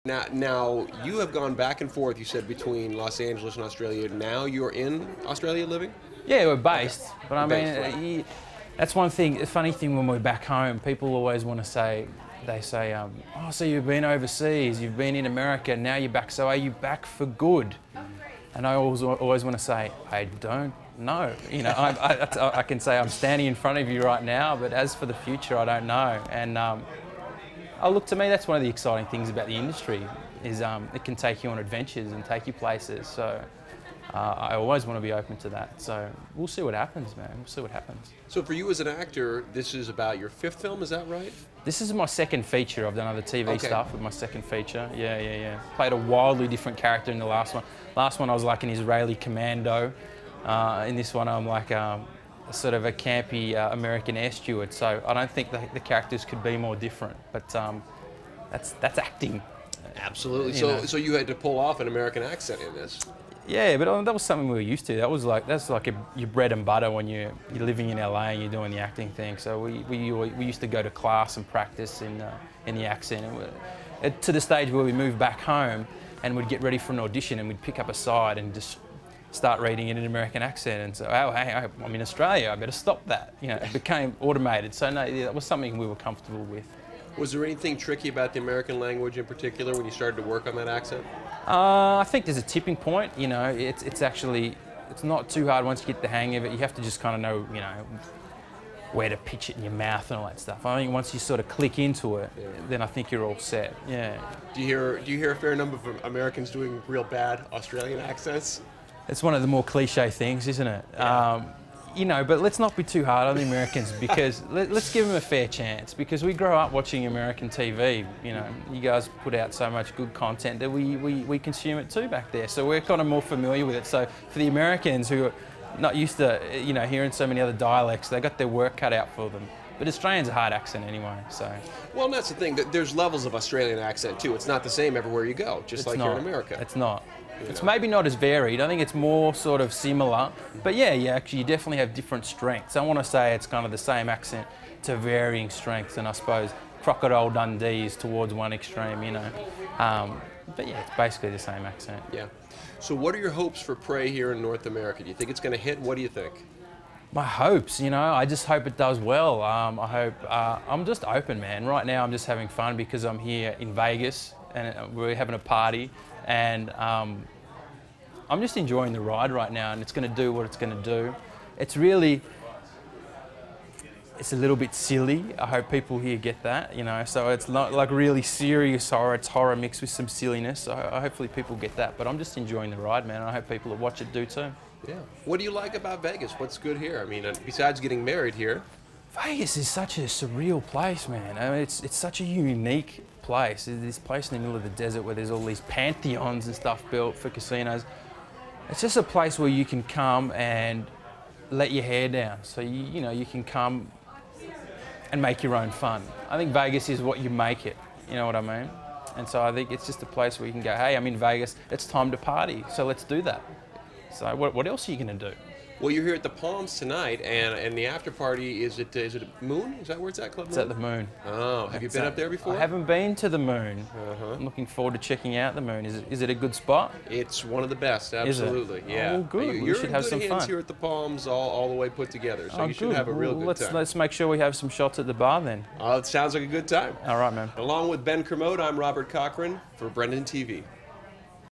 Now you have gone back and forth. You said between Los Angeles and Australia. Now you're in Australia living. Yeah, we're based, but I mean, Right. that's one thing. The funny thing when we're back home, people always want to say, they say, "Oh, so you've been overseas, you've been in America, now you're back. So are you back for good?" And I always want to say, I don't know. You know, I can say I'm standing in front of you right now, but as for the future, I don't know. And oh, look, to me, that's one of the exciting things about the industry is it can take you on adventures and take you places. So I always want to be open to that. So we'll see what happens, man. We'll see what happens. So for you as an actor, this is about your fifth film, is that right? This is my second feature. I've done other TV Okay. stuff with my second feature. Yeah. Played a wildly different character in the last one. Last one I was like an Israeli commando. In this one I'm like sort of a campy American air steward. So I don't think the characters could be more different. But that's acting. Absolutely. You know. So you had to pull off an American accent in this. Yeah, but that was something we were used to. That's like your bread and butter when you're living in LA and you're doing the acting thing. So we used to go to class and practice in the accent. And to the stage where we moved back home and we'd get ready for an audition and we'd pick up a side and just start reading in an American accent and say, "Oh, hey, I'm in Australia. I better stop that." You know, it became automated. So no, that was something we were comfortable with. Was there anything tricky about the American language in particular when you started to work on that accent? I think there's a tipping point. You know, it's not too hard once you get the hang of it. You have to just kind of know, you know, where to pitch it in your mouth and all that stuff. I think once you sort of click into it, then I think you're all set. Yeah. Do you hear a fair number of Americans doing real bad Australian accents? It's one of the more cliche things, isn't it? Yeah. You know, but let's not be too hard on the Americans because let's give them a fair chance because we grow up watching American TV. You know, you guys put out so much good content that we consume it too back there. So we're kind of more familiar with it. So for the Americans who are not used to, you know, hearing so many other dialects, they got their work cut out for them. But Australian's a hard accent anyway, so. Well, and that's the thing. There's levels of Australian accent too. It's not the same everywhere you go, just like here in America. It's not. You It's know. maybe not as varied. I think it's more sort of similar. But yeah, you definitely have different strengths. I want to say it's kind of the same accent to varying strengths, and I suppose Crocodile Dundee is towards one extreme, you know. But yeah, it's basically the same accent. Yeah. So what are your hopes for Prey here in North America? Do you think it's going to hit? What do you think? My hopes, you know, I just hope it does well. I hope, I'm just open, man. Right now I'm just having fun because I'm here in Vegas and we're having a party and I'm just enjoying the ride right now and it's going to do what it's going to do. It's a little bit silly. I hope people here get that, you know. So it's not like really serious horror, it's horror mixed with some silliness. So hopefully people get that, but I'm just enjoying the ride, man. I hope people that watch it do too. Yeah. What do you like about Vegas? What's good here? I mean, besides getting married here. Vegas is such a surreal place, man. I mean, it's such a unique place. It's this place in the middle of the desert where there's all these pantheons and stuff built for casinos. It's just a place where you can come and let your hair down. So you know, you can come and make your own fun. I think Vegas is what you make it, you know what I mean? And so I think it's just a place where you can go, hey, I'm in Vegas, it's time to party, so let's do that. So what else are you going to do? Well, you're here at the Palms tonight, and the after party is it Moon? Is that where it's at, Club Moon? It's at the Moon. Oh, have you been up there before? I haven't been to the Moon. I'm looking forward to checking out the Moon. Is it a good spot? It's one of the best, absolutely. Yeah. Oh, good. You're we should in have good some hands fun. here at the Palms, all the way put together. So you should good. have a real good time. Let's make sure we have some shots at the bar then. It sounds like a good time. All right, man. Along with Ben Kermode, I'm Robert Cochran for Brendan TV.